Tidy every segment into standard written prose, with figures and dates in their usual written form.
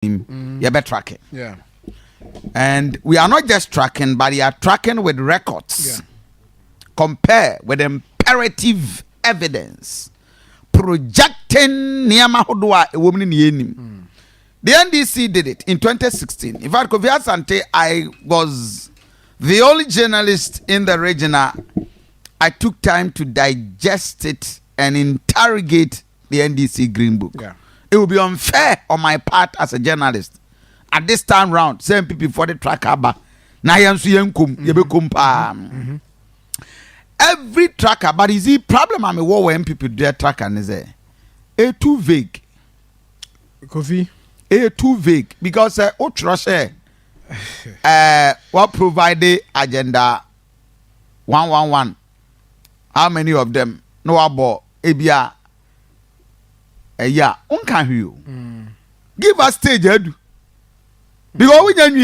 You better track it. Yeah. And we are not just tracking, but we are tracking with records. Yeah. Compare with imperative evidence. Projecting Niyama Hodwa a woman in Yenim. The NDC did it in 2016. In fact, Kofi Asante, I was the only journalist in the region. I took time to digest it and interrogate the NDC Green Book. Yeah. It would be unfair on my part as a journalist. At this time round, same people for the track aba. Na yansu yenkum, yebe kumpa. Every tracker, but is the problem I'm a war when people do a tracker and is a too vague. Kofi. A too vague because what provided agenda 111. How many of them? No about ebia. Yeah, unkan you. Give us stage edu. Because we don't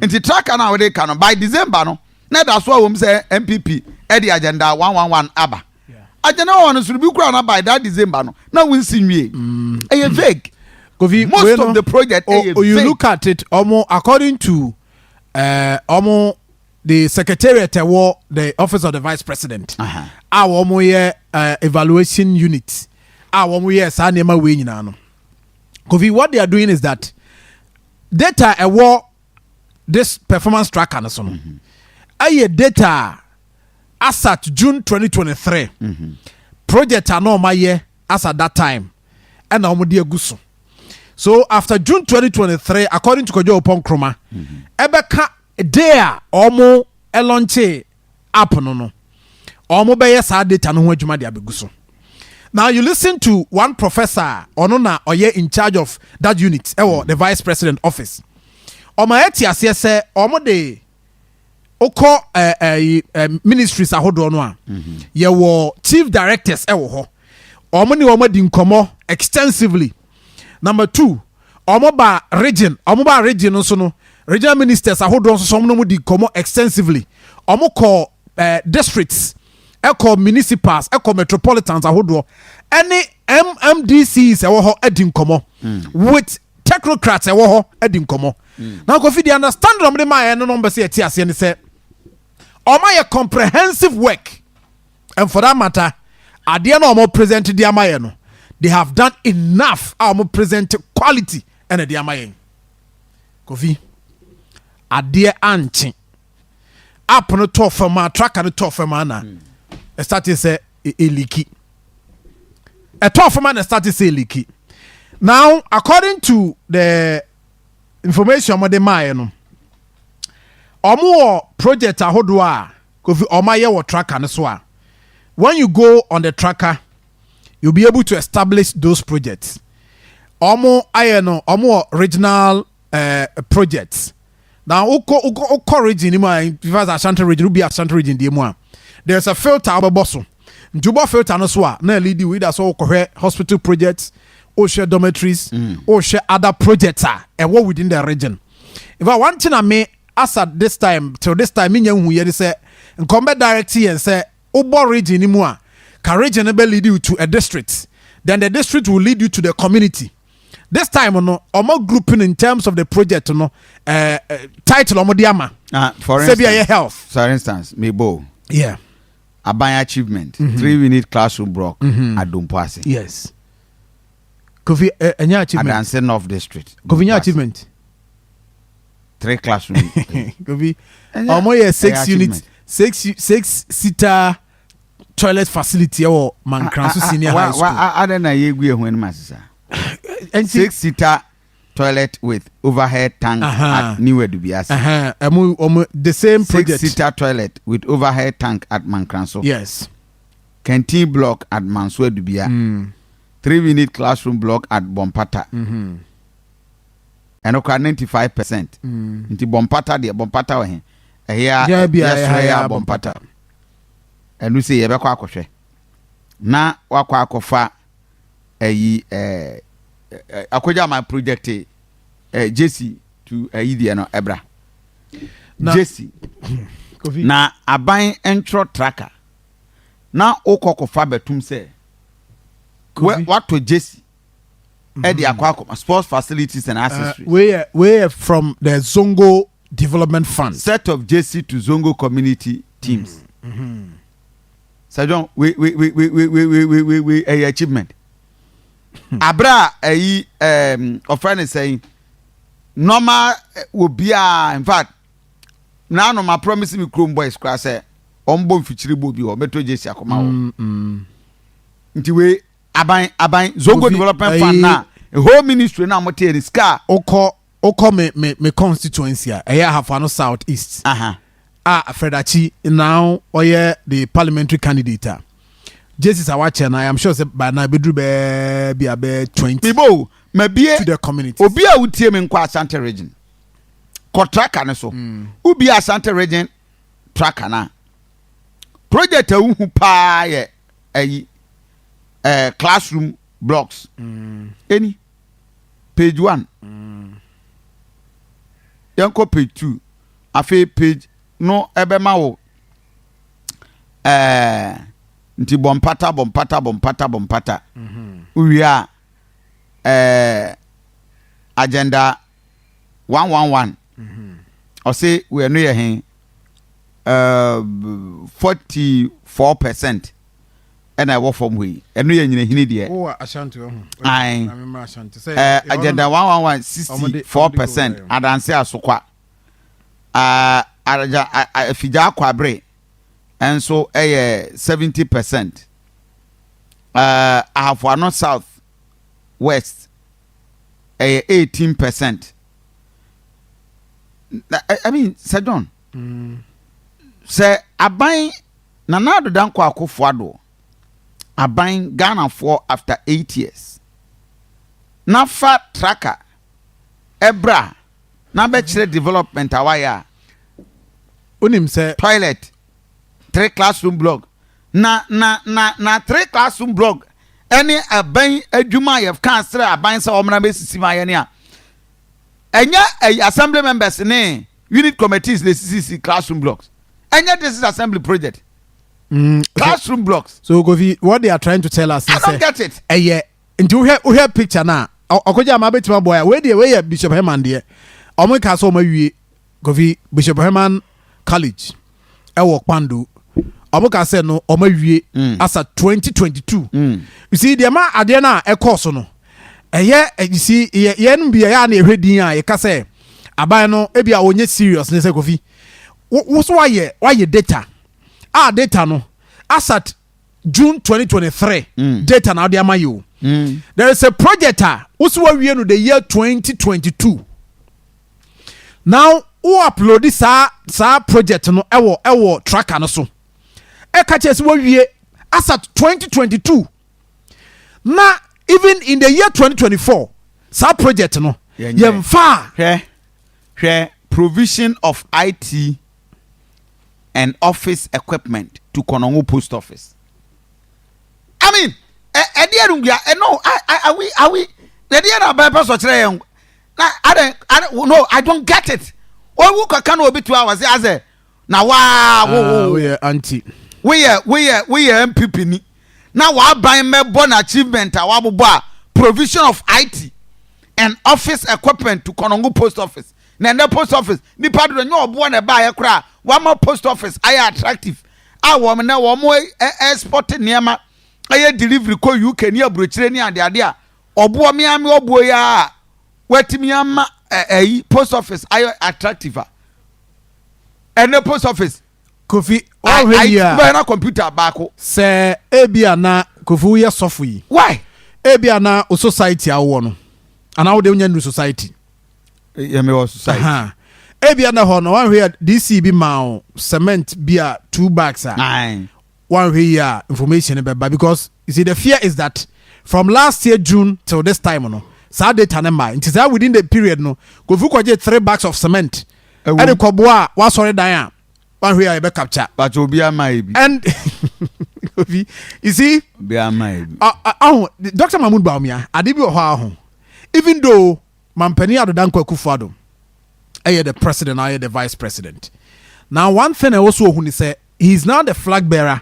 into tracker now they can by December no. Now that's why we say NPP the agenda 111 aba. Agenda 1 should be crowned by that December no. Now we see me. Vague. Most of the project you look at it according to the secretariat the office of the vice president. Our evaluation unit. Our Kofi, what they are doing is that data this performance tracker and so on. Data as at June 2023. Project are normal year as at that time. And guso. So after June 2023, according to Kojo Ponkroma, Ebeka there omo elonche app no. Omo beye sa data no ho adwuma de abeguso. Now you listen to one professor onona oye in charge of that unit, the vice president office. Oma etiase say omo de oko ministries ahodo no a. Ye wo chief directors ho. Omo ni omo di nkomo extensively. Number 2, omo region nso no regional ministers ahodo nso som no mu di nkomo extensively. Omo call districts, echo municipals, echo metropolitans ahodo. Any MMDCs ewo ho edi nkomo with technocrats ewo ho edi nkomo. Now Kofi dey understand them my no number say ati ne say omo ye comprehensive work, and for that matter ade na omo present di amaye no they have done enough omo present quality and the amaye. Kofi ade anchi app no to fama tracker no to fama na start say leaky. A tough man started say leaky. Now, according to the information on the mine, omo project ahodwa kofi omaye wo tracker so a. When you go on the tracker, you'll be able to establish those projects. Omo ayeno omo regional projects. Now, uko region ima Ashanti region, ubi Ashanti region di mo. There's a filter aboboso. Njubo filter no so a na lead with us all hospital projects, or share dormitories, or share other projects and within the region. If I want to me as at this time till this time in hu ye say combat directly and say obo region anymore can region lead you to a district, then the district will lead you to the community. This time no omo grouping in terms of the project no title omo diama for instance Mebo Abaya achievement 3-unit classroom block at Dumpoase. Yes. Kofi enya achievement. Adanse North District. Kofi enya achievement. 3 classroom. Kofi omo ye 6 units, 6 seater toilet facility or Mankranso Senior High School. Adena yegu ehun masisa. 6 seater toilet with overhead tank at New Edubiasi. The same project. 6-seater toilet with overhead tank at Mankranso. Yes. Canteen block at Manso Edubia. 3-unit classroom block at Bompata. And okay, 95%. Inti Bompata the Bompata we here Bompata. And we say yebe kwa akwohwe. Na wakwa akofa akoja my project JC to Idia no Ebra. JC. Na aban intro tracker. Na okoko fa betum say what to JC Eddie Aquacoma, sports facilities and accessories. We're from the Zongo Development Fund. Set of JC to Zongo community teams. So John, we a achievement. Abra a friend is saying normal will be in fact now no my promise me Chrome boys class on future bobi or metro JC akoma. Nti we aban Zongo Development Fund na a whole ministry na mo tie riska oko me constituency a Hafano South East. Fredachi now oye the parliamentary candidate. Jesus Awache, I am sure by now be 20 people maybe to the community. Obi a utie me nkwa Asante region. Contractor ne so. Ubi Asante region tracker na. Project hu pa ye classroom blocks. Any page 1. Yanko page 2. Afi page no ebema wo nti bompata uwia agenda 111 o say we no ye hen 44% and I work from we eno ye nyina hini de Ashanti agenda 111 64% adanse asokwa fija kwabre and so 70%. Ahafo South West 18%. I mean, Sir John. Say aban nanado danko akofo aban Ghana for after 8 years. Na fa tracker ebra na be chere development awaya. Unim say toilet 3 classroom block na 3 classroom block any aban adwuma ye kan sere aban se omna be sisi ma ye ne a enya assembly members ne unit committees the CCC classroom blocks enya this is assembly project classroom blocks. So Kofi, what they are trying to tell us is I don't get it. Into we picture na okoja ma betima boy we dey Bishop Herman there omo ka so ma wie Kofi Bishop Herman College work Pandu. Omoka said no omawie as a 2022. You see the ma ade na e course no. You see ye no bia ya na ehwedin a ye ka say aban no e bia onye serious ne say Kofi. Wo so why data. Data no as at June 2023 data na ade ama you. There is a project wo so wawie no the year 2022. Now who upload this project no ewo tracker no so e ka chese wo wie as at 2022 na even in the year 2024 sa project no yemfa provision of IT and office equipment to Konongo post office. I mean no are we the dear na so kire I don't get it. Who can obi 2 hours as na we auntie we NPP ni na wa ban me born achievement wa bobo provision of IT and office equipment to Konongo post office na the post office ni padu nyo obo na ba ye kra wa ma post office ay attractive wo me na wo mo export niema ay delivery ko UK ni abrochire ni ade a obo me ame obo ya watimi ama post office ay attractive and the post office Kofi I na computer back say ebia na Kofi ye sofu yi why ebia na o society awo no ana wo de nya new society ye me society ebia na ho no one here DC bi ma cement bia 2 bags one here information about because you see the fear is that from last year June till this time no sa data na ma it is within the period no Kofi ko je 3 bags of cement and ko boa wa sori dan a one here you be capture but obi am bi and you see obi am bi Dr. Mahmoud Baumia adibi ho ahụ even though Mampani Adodankwa Akufo-Addo the president or the vice president. Now one thing I also want say he's now the flag bearer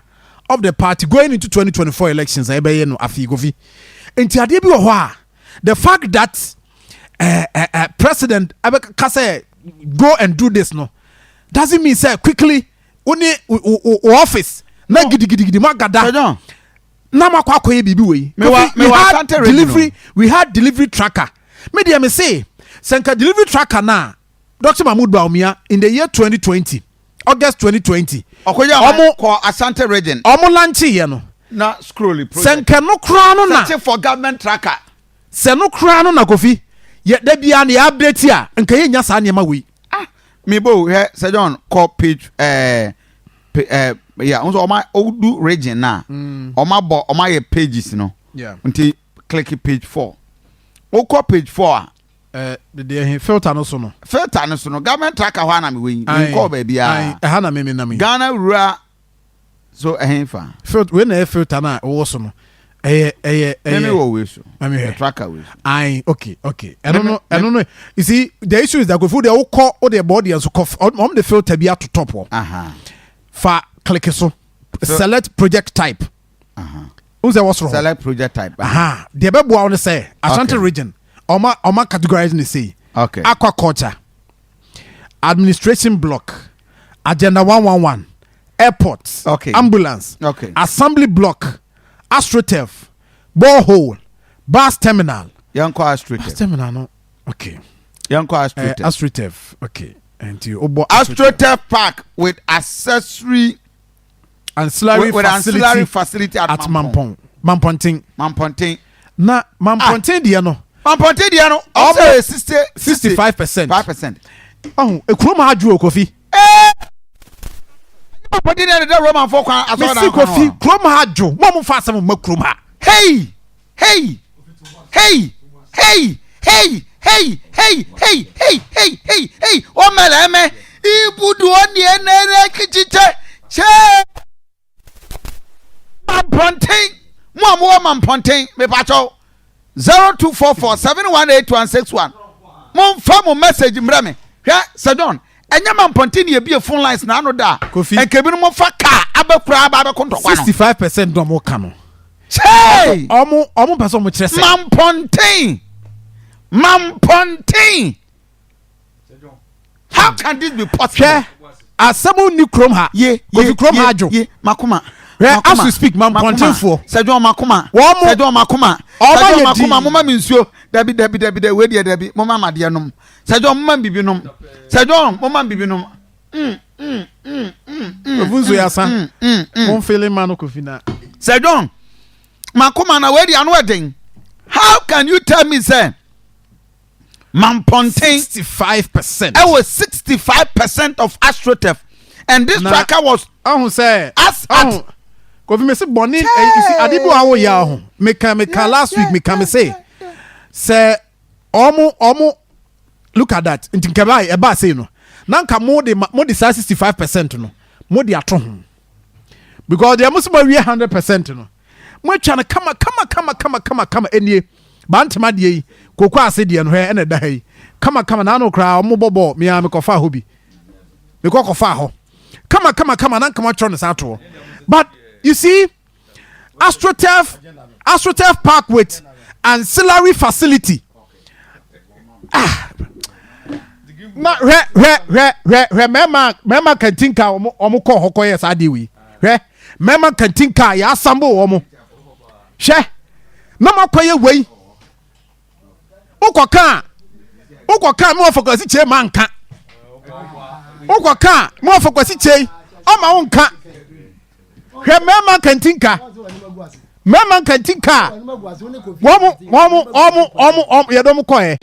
of the party going into 2024 elections. Enti ade bi ho a the fact that president Abeka say go and do this no doesn't mean say quickly only office na gidigidi magada na makwa akoye bibi we we had delivery tracker media me say senka delivery tracker na Dr. Mahmoud Baumia in the year 2020 August 2020 omo ko Asante region omo lanchi ye no na scroll project senka no kra no na search for government tracker se no kra no na Kofi ye da bia na ya update a nka ye nya sa niam we me bo he Sir John call page yeah also oma odu region na oma ye pages no until click page 4 o call page 4 the filter no so no government tracker ho na me we call baby a ha na me na me Ghana rura so fa filter we na filter na wo so no me wo we so the tracker we okay I don't know you see the issue is that go for the call or the body and so on the filter be at to top one fa click so select project type who's the what's wrong select project type the be boa on say Ashanti region oma categorizing say okay aquaculture administration block agenda 111 airports okay ambulance okay assembly block astroturf borehole bus terminal yanko astroturf bus terminal no okay yanko astroturf okay and you astroturf park with ancillary facility at Mamponting na Mamponting dia no almost 65%. Oh, ekroma adwo Kofi. Mamponting dia the Roman folk aso Kofi kroma adwo mo fa asem makroma. Hey o meleme ibudu oni enere kichiche che Mamponting Mamponting me pacho 0244718161 mon fa mo message mreme hwe Sedon enya Mamponting ye bie phone lines na no da enkebi no mo fa ka abakura abakontokwa no 65% do mo ka no hey omo person mo kire se Mamponting how can this be possible asemu ni krom ha Kofi krom ha adwo makoma as we speak Mamponting for Sedon makoma mama minsuo dabi we dia dabi mama made nom Sedon mama bibi nom Sedon mama bibi nom ovunzo ya san mon feeling man Kofi na Sedon makoma na we dia no eden how can you tell me say Mamponting 65%. I was 65% of astroturf, and this tracker was. Say Kofi me say bonin. You see, adibu awo ya ho. Me last week me say omo. Look at that. Inti nkeba eba say no. Nanka mo de 65% no. Mo de ato ho. Because they must be 100% no. Mo twa na kama enie. Bantama de kokwa ase de no he na da he kama na no kra omo bobo me kofa ho bi me kofa ho kama na kama tro ne sato but you see astroturf park with ancillary facility ma re mema kantinka omo ko hokoye sa de wi re mema kantinka ya sambo omo hwe na makoye wei ukoka mo focus che manka ukoka mo focus che o ma wonka hwe mema kantinka wo mo ye do mo koe